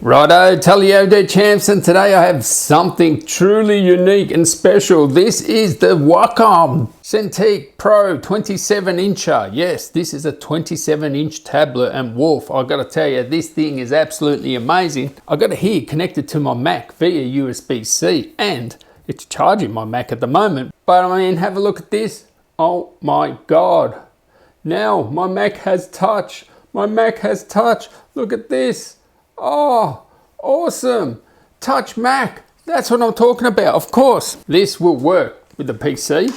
Righto, Talio de Champs, and today I have something truly unique and special. This is the Wacom Cintiq Pro 27-incher. Yes, this is a 27-inch tablet, and Wolf, I gotta tell you, this thing is absolutely amazing. I got it here connected to my Mac via USB-C, and it's charging my Mac at the moment. But I mean, have a look at this. Oh my God. Now my Mac has touch. My Mac has touch. Look at this. Oh, awesome. Touch Mac. That's what I'm talking about. Of course, this will work with the PC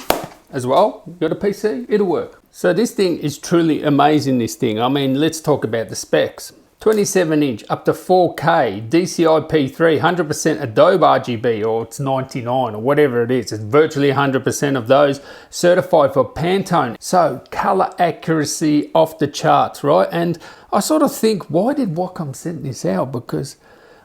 as well. You got a PC? It'll work. So this thing is truly amazing, this thing. I mean, let's talk about the specs. 27-inch, up to 4K, DCI P3, 100% Adobe RGB, or it's 99 or whatever it is. It's virtually 100% of those. Certified for Pantone. So color accuracy off the charts, right? And I sort of think, why did Wacom send this out? Because,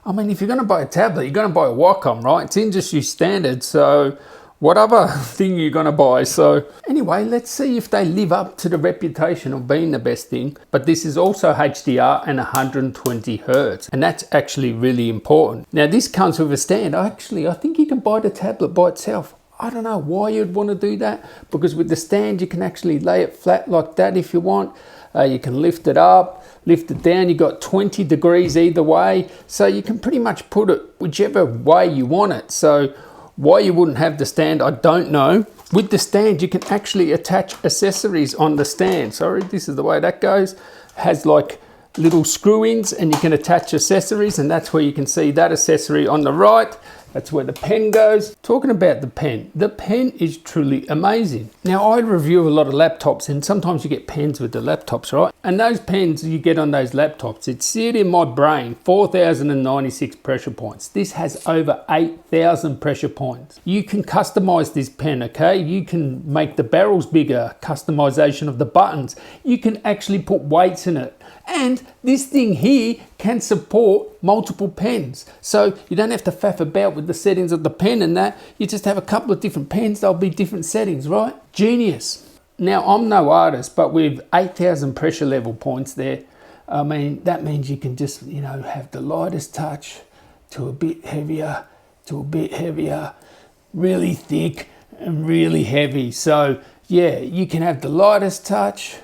I mean, if you're going to buy a tablet, you're going to buy a Wacom, right? It's industry standard, so what other thing you're going to buy? So anyway, let's see if they live up to the reputation of being the best thing. But this is also HDR and 120 Hertz, and that's actually really important. Now this comes with a stand. I think you can buy the tablet by itself. I don't know why you'd want to do that, because with the stand you can actually lay it flat like that if you want. You can lift it up, lift it down. You got 20 degrees either way, so you can pretty much put it whichever way you want it. So why you wouldn't have the stand, I don't know. With the stand, you can actually attach accessories on the stand. Sorry, this is the way that goes. It has like little screw-ins, and you can attach accessories, and that's where you can see that accessory on the right. That's where the pen goes. Talking about the pen is truly amazing. Now, I review a lot of laptops, and sometimes you get pens with the laptops, right? And those pens you get on those laptops, it's seared in my brain, 4,096 pressure points. This has over 8,000 pressure points. You can customize this pen, okay? You can make the barrels bigger, customization of the buttons. You can actually put weights in it. And this thing here can support multiple pens. So you don't have to faff about with the settings of the pen and that. You just have a couple of different pens, they'll be different settings, right? Genius. Now, I'm no artist, but with 8,000 pressure level points there, I mean, that means you can just, you know, have the lightest touch to a bit heavier, really thick and really heavy. So yeah, you can have the lightest touch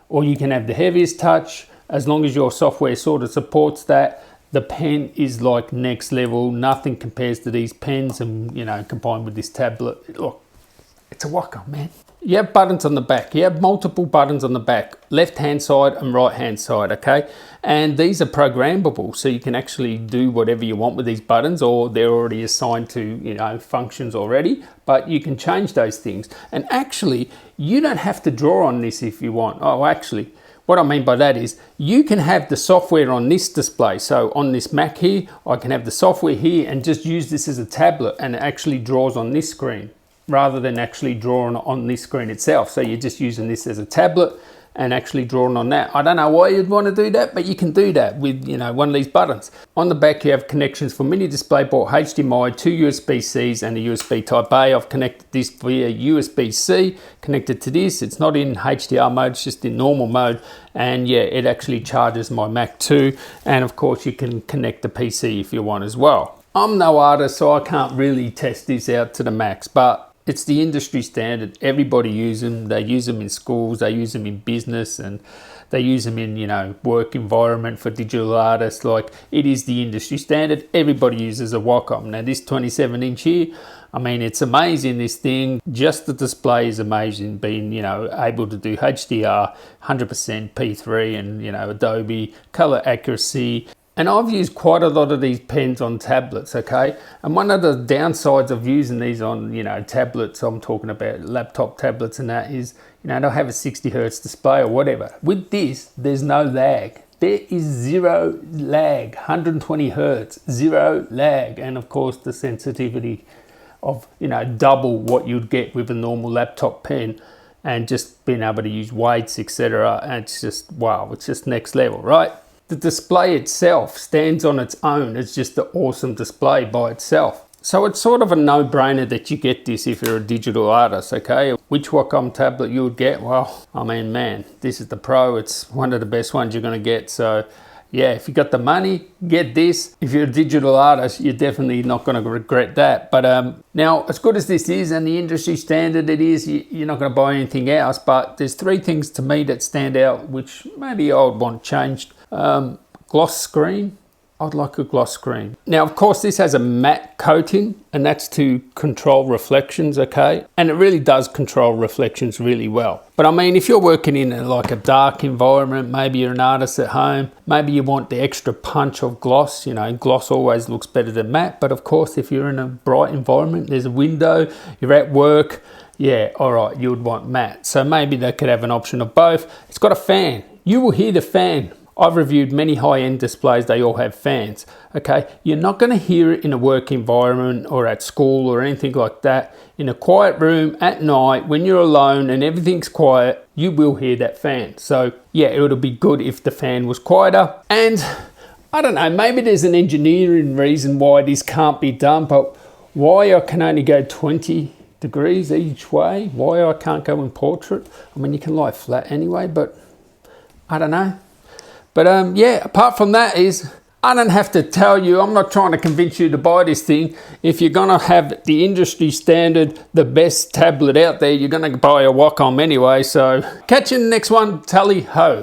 or you can have the heaviest touch. As long as your software sort of supports that. The pen is like next level. Nothing compares to these pens, and you know, combined with this tablet. Look, it's a Wacom, man. You have buttons on the back. You have multiple buttons on the back, left hand side and right hand side, okay? And these are programmable, so you can actually do whatever you want with these buttons, or they're already assigned to, you know, functions already, but you can change those things. And actually, you don't have to draw on this if you want. Oh, actually, what I mean by that is you can have the software on this display. So on this Mac here, I can have the software here and just use this as a tablet, and it actually draws on this screen rather than actually drawing on this screen itself. So you're just using this as a tablet and actually drawing on that. I don't know why you'd want to do that, but you can do that with, you know, one of these buttons. On the back, you have connections for mini DisplayPort, HDMI, 2 USB-Cs and a USB Type A. I've connected this via USB-C, connected to this. It's not in HDR mode, it's just in normal mode. And yeah, it actually charges my Mac too. And of course, you can connect the PC if you want as well. I'm no artist, so I can't really test this out to the max, but it's the industry standard. Everybody uses them. They use them in schools, they use them in business, and they use them in, you know, work environment for digital artists. Like, it is the industry standard. Everybody uses a Wacom. Now this 27-inch here, I mean, it's amazing, this thing. Just the display is amazing, being, you know, able to do HDR, 100% P3 and, you know, Adobe, color accuracy. And I've used quite a lot of these pens on tablets, okay? And one of the downsides of using these on, you know, tablets, I'm talking about laptop tablets and that, is, you know, they'll have a 60 Hertz display or whatever. With this, there's no lag. There is zero lag, 120 Hertz, zero lag. And of course, the sensitivity of, you know, double what you'd get with a normal laptop pen, and just being able to use weights, etc. And it's just, wow, it's just next level, right? The display itself stands on its own. It's just an awesome display by itself. So it's sort of a no-brainer that you get this if you're a digital artist, okay? Which Wacom tablet you would get? Well, I mean, man, this is the Pro. It's one of the best ones you're going to get. So Yeah, if you got the money, get this. If you're a digital artist, you're definitely not going to regret that. But now, as good as this is and the industry standard it is, you're not going to buy anything else. But there's three things to me that stand out, which maybe I would want changed. Gloss screen. I'd like a gloss screen. Now, of course, this has a matte coating, and that's to control reflections, okay? And it really does control reflections really well. But I mean, if you're working in like a dark environment, maybe you're an artist at home, maybe you want the extra punch of gloss. You know, gloss always looks better than matte. But of course, if you're in a bright environment, there's a window, you're at work, yeah, all right, you would want matte. So maybe they could have an option of both. It's got a fan. You will hear the fan. I've reviewed many high-end displays, they all have fans, okay? You're not going to hear it in a work environment or at school or anything like that. In a quiet room at night, when you're alone and everything's quiet, you will hear that fan. So yeah, it would be good if the fan was quieter. And I don't know, maybe there's an engineering reason why this can't be done, but why I can only go 20 degrees each way, why I can't go in portrait. I mean, you can lie flat anyway, but I don't know. But yeah, apart from that is, I don't have to tell you, I'm not trying to convince you to buy this thing. If you're going to have the industry standard, the best tablet out there, you're going to buy a Wacom anyway. So catch you in the next one. Tally ho.